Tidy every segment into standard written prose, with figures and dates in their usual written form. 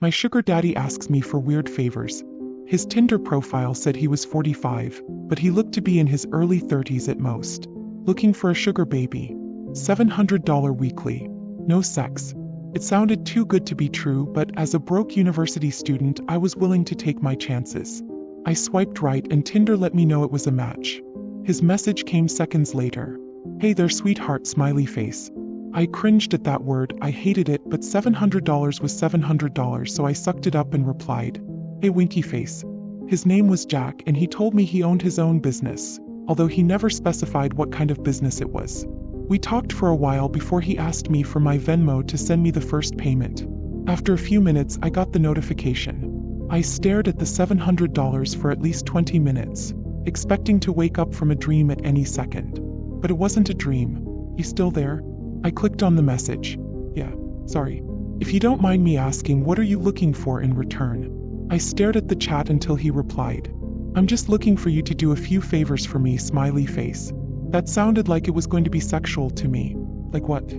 My sugar daddy asks me for weird favors. His Tinder profile said he was 45, but he looked to be in his early 30s at most. Looking for a sugar baby. $700 weekly. No sex. It sounded too good to be true, but as a broke university student, I was willing to take my chances. I swiped right and Tinder let me know it was a match. His message came seconds later. Hey there, sweetheart, smiley face. I cringed at that word, I hated it, but $700 was $700, so I sucked it up and replied, hey winky face. His name was Jack and he told me he owned his own business, although he never specified what kind of business it was. We talked for a while before he asked me for my Venmo to send me the first payment. After a few minutes, I got the notification. I stared at the $700 for at least 20 minutes, expecting to wake up from a dream at any second. But it wasn't a dream. You still there? I clicked on the message. Yeah, sorry. If you don't mind me asking, what are you looking for in return? I stared at the chat until he replied. I'm just looking for you to do a few favors for me, smiley face. That sounded like it was going to be sexual to me. Like what?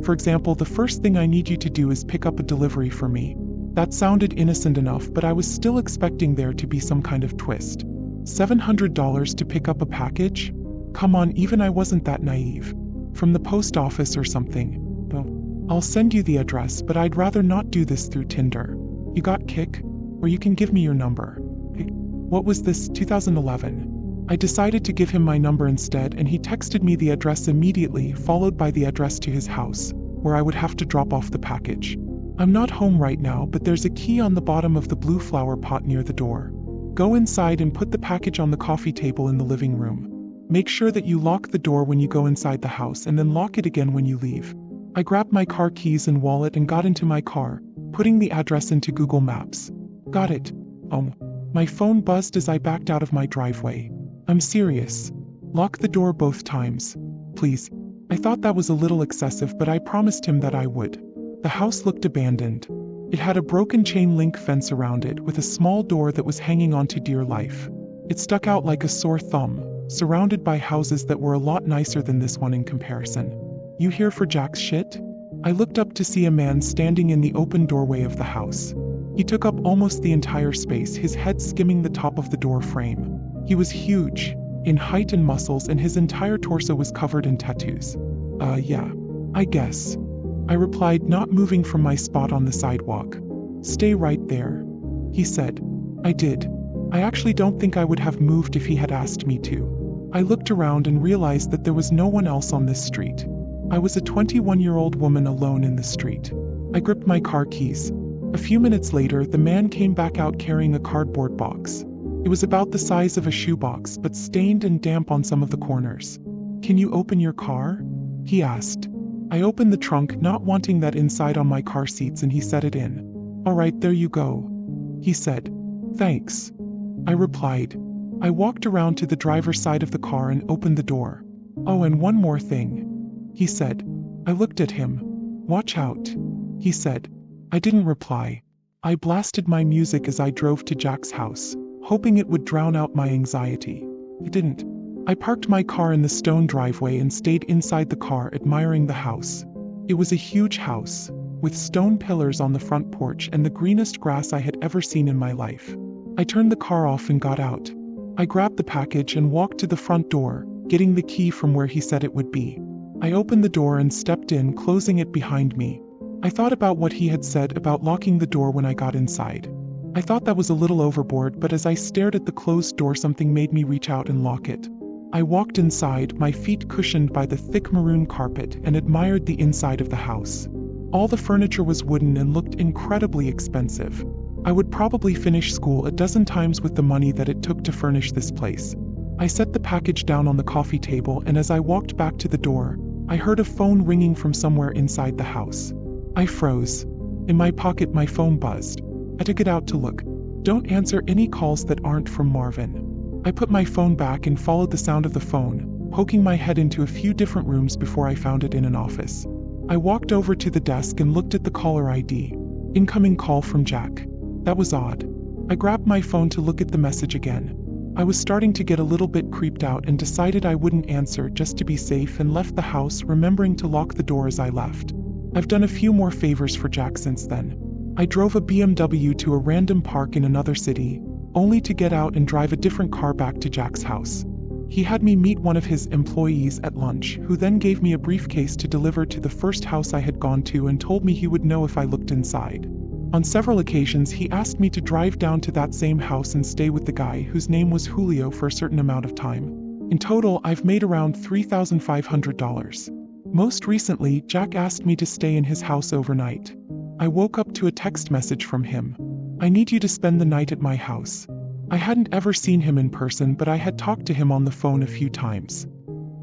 For example, the first thing I need you to do is pick up a delivery for me. That sounded innocent enough, but I was still expecting there to be some kind of twist. $700 to pick up a package? Come on, even I wasn't that naive. From the post office or something. Well, I'll send you the address, but I'd rather not do this through Tinder. You got Kik? Or you can give me your number. What was this, 2011? I decided to give him my number instead, and he texted me the address immediately, followed by the address to his house, where I would have to drop off the package. I'm not home right now, but there's a key on the bottom of the blue flower pot near the door. Go inside and put the package on the coffee table in the living room. Make sure that you lock the door when you go inside the house and then lock it again when you leave. I grabbed my car keys and wallet and got into my car, putting the address into Google Maps. Got it. My phone buzzed as I backed out of my driveway. I'm serious. Lock the door both times. Please. I thought that was a little excessive, but I promised him that I would. The house looked abandoned. It had a broken chain link fence around it with a small door that was hanging on to dear life. It stuck out like a sore thumb, surrounded by houses that were a lot nicer than this one in comparison. You here for Jack's shit? I looked up to see a man standing in the open doorway of the house. He took up almost the entire space, his head skimming the top of the door frame. He was huge, in height and muscles, and his entire torso was covered in tattoos. Yeah, I guess. I replied, not moving from my spot on the sidewalk. Stay right there, he said. I did. I actually don't think I would have moved if he had asked me to. I looked around and realized that there was no one else on this street. I was a 21-year-old woman alone in the street. I gripped my car keys. A few minutes later, the man came back out carrying a cardboard box. It was about the size of a shoebox, but stained and damp on some of the corners. Can you open your car? He asked. I opened the trunk, not wanting that inside on my car seats, and he set it in. All right, there you go, he said. Thanks, I replied. I walked around to the driver's side of the car and opened the door. Oh, and one more thing, he said. I looked at him. Watch out, he said. I didn't reply. I blasted my music as I drove to Jack's house, hoping it would drown out my anxiety. It didn't. I parked my car in the stone driveway and stayed inside the car admiring the house. It was a huge house, with stone pillars on the front porch and the greenest grass I had ever seen in my life. I turned the car off and got out. I grabbed the package and walked to the front door, getting the key from where he said it would be. I opened the door and stepped in, closing it behind me. I thought about what he had said about locking the door when I got inside. I thought that was a little overboard, but as I stared at the closed door, something made me reach out and lock it. I walked inside, my feet cushioned by the thick maroon carpet, and admired the inside of the house. All the furniture was wooden and looked incredibly expensive. I would probably finish school a dozen times with the money that it took to furnish this place. I set the package down on the coffee table, and as I walked back to the door, I heard a phone ringing from somewhere inside the house. I froze. In my pocket, my phone buzzed. I took it out to look. Don't answer any calls that aren't from Marvin. I put my phone back and followed the sound of the phone, poking my head into a few different rooms before I found it in an office. I walked over to the desk and looked at the caller ID. Incoming call from Jack. That was odd. I grabbed my phone to look at the message again. I was starting to get a little bit creeped out and decided I wouldn't answer just to be safe, and left the house, remembering to lock the door as I left. I've done a few more favors for Jack since then. I drove a BMW to a random park in another city, only to get out and drive a different car back to Jack's house. He had me meet one of his employees at lunch, who then gave me a briefcase to deliver to the first house I had gone to and told me he would know if I looked inside. On several occasions, he asked me to drive down to that same house and stay with the guy, whose name was Julio, for a certain amount of time. In total, I've made around $3,500. Most recently, Jack asked me to stay in his house overnight. I woke up to a text message from him. "I need you to spend the night at my house." I hadn't ever seen him in person, but I had talked to him on the phone a few times.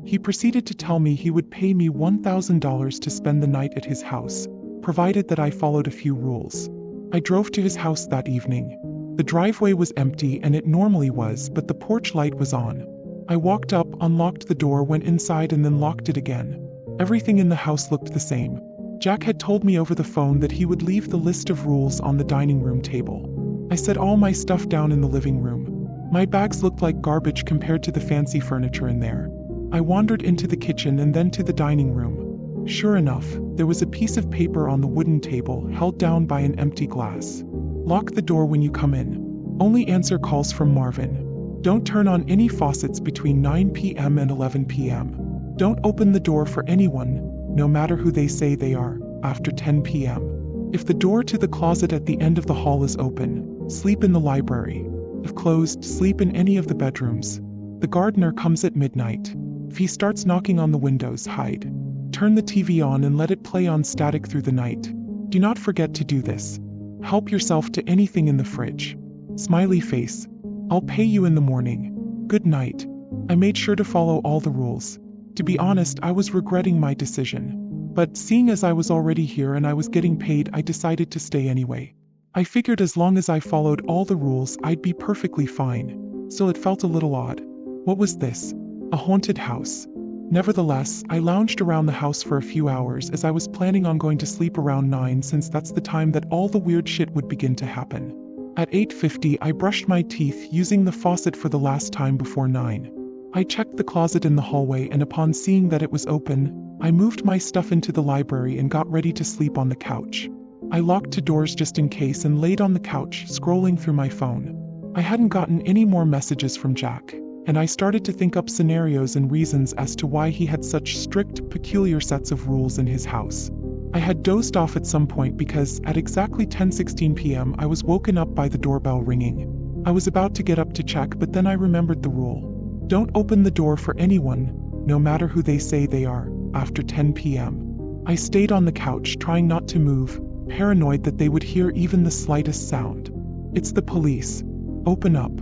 He proceeded to tell me he would pay me $1,000 to spend the night at his house, provided that I followed a few rules. I drove to his house that evening. The driveway was empty, and it normally was, but the porch light was on. I walked up, unlocked the door, went inside, and then locked it again. Everything in the house looked the same. Jack had told me over the phone that he would leave the list of rules on the dining room table. I set all my stuff down in the living room. My bags looked like garbage compared to the fancy furniture in there. I wandered into the kitchen and then to the dining room. Sure enough, there was a piece of paper on the wooden table, held down by an empty glass. "Lock the door when you come in. Only answer calls from Marvin. Don't turn on any faucets between 9 p.m. and 11 p.m. Don't open the door for anyone, no matter who they say they are, after 10 p.m. If the door to the closet at the end of the hall is open, sleep in the library. If closed, sleep in any of the bedrooms. The gardener comes at midnight. If he starts knocking on the windows, hide. Turn the TV on and let it play on static through the night. Do not forget to do this. Help yourself to anything in the fridge. Smiley face. I'll pay you in the morning. Good night." I made sure to follow all the rules. To be honest, I was regretting my decision. But seeing as I was already here and I was getting paid, I decided to stay anyway. I figured as long as I followed all the rules, I'd be perfectly fine. Still, it felt a little odd. What was this? A haunted house. Nevertheless, I lounged around the house for a few hours, as I was planning on going to sleep around 9, since that's the time that all the weird shit would begin to happen. At 8:50, I brushed my teeth, using the faucet for the last time before 9. I checked the closet in the hallway, and upon seeing that it was open, I moved my stuff into the library and got ready to sleep on the couch. I locked the doors just in case and laid on the couch, scrolling through my phone. I hadn't gotten any more messages from Jack, and I started to think up scenarios and reasons as to why he had such strict, peculiar sets of rules in his house. I had dozed off at some point because, at exactly 10:16 p.m., I was woken up by the doorbell ringing. I was about to get up to check, but then I remembered the rule. Don't open the door for anyone, no matter who they say they are, after 10 p.m. I stayed on the couch, trying not to move, paranoid that they would hear even the slightest sound. "It's the police. Open up."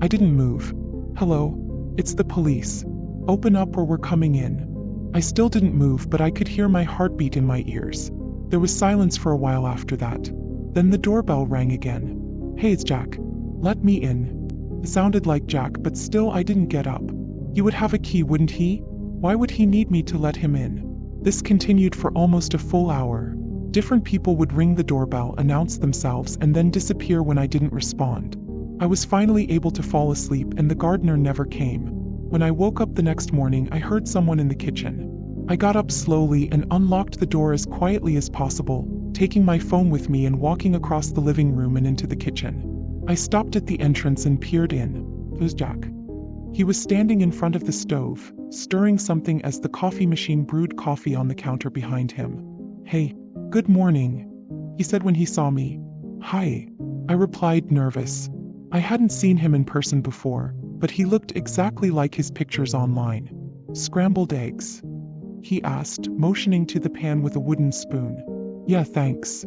I didn't move. "Hello? It's the police. Open up or we're coming in." I still didn't move, but I could hear my heartbeat in my ears. There was silence for a while after that. Then the doorbell rang again. "Hey, it's Jack. Let me in." It sounded like Jack, but still I didn't get up. He would have a key, wouldn't he? Why would he need me to let him in? This continued for almost a full hour. Different people would ring the doorbell, announce themselves, and then disappear when I didn't respond. I was finally able to fall asleep, and the gardener never came. When I woke up the next morning, I heard someone in the kitchen. I got up slowly and unlocked the door as quietly as possible, taking my phone with me and walking across the living room and into the kitchen. I stopped at the entrance and peered in. It was Jack. He was standing in front of the stove, stirring something as the coffee machine brewed coffee on the counter behind him. "Hey, good morning," he said when he saw me. "Hi," I replied, nervous. I hadn't seen him in person before, but he looked exactly like his pictures online. "Scrambled eggs?" he asked, motioning to the pan with a wooden spoon. "Yeah, thanks,"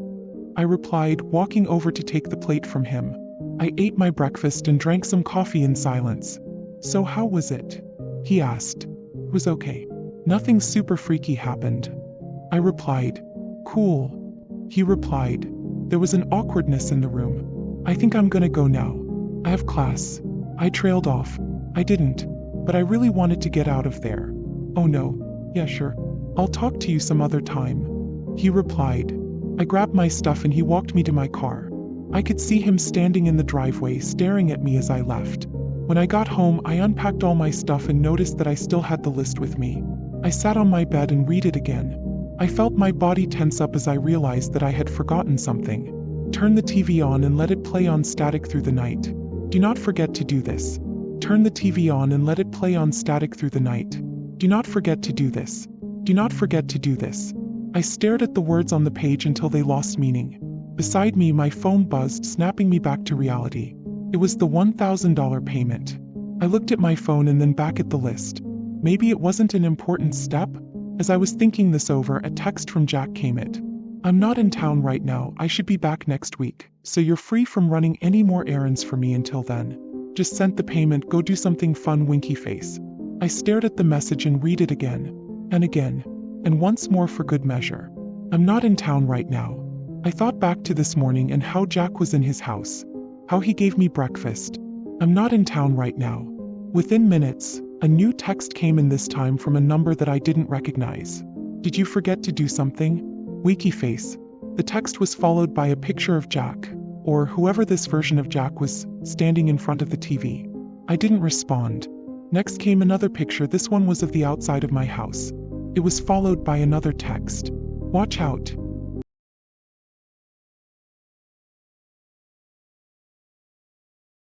I replied, walking over to take the plate from him. I ate my breakfast and drank some coffee in silence. "So how was it?" he asked. "It was okay. Nothing super freaky happened," I replied. "Cool," he replied. There was an awkwardness in the room. "I think I'm gonna go now. I have class." I trailed off. I didn't, but I really wanted to get out of there. "Oh no, yeah sure. I'll talk to you some other time," he replied. I grabbed my stuff and he walked me to my car. I could see him standing in the driveway, staring at me as I left. When I got home, I unpacked all my stuff and noticed that I still had the list with me. I sat on my bed and read it again. I felt my body tense up as I realized that I had forgotten something. Turn the TV on and let it play on static through the night. Do not forget to do this. Turn the TV on and let it play on static through the night. Do not forget to do this. Do not forget to do this. I stared at the words on the page until they lost meaning. Beside me, my phone buzzed, snapping me back to reality. It was the $1,000 payment. I looked at my phone and then back at the list. Maybe it wasn't an important step? As I was thinking this over, a text from Jack came in. I'm not in town right now, I should be back next week, so you're free from running any more errands for me until then. Just sent the payment, go do something fun, winky face. I stared at the message and read it again, and once more for good measure. I'm not in town right now. I thought back to this morning and how Jack was in his house, how he gave me breakfast. I'm not in town right now. Within minutes, a new text came in, this time from a number that I didn't recognize. Did you forget to do something? Winky face. The text was followed by a picture of Jack, or whoever this version of Jack was, standing in front of the TV. I didn't respond. Next came another picture. This one was of the outside of my house. It was followed by another text. Watch out.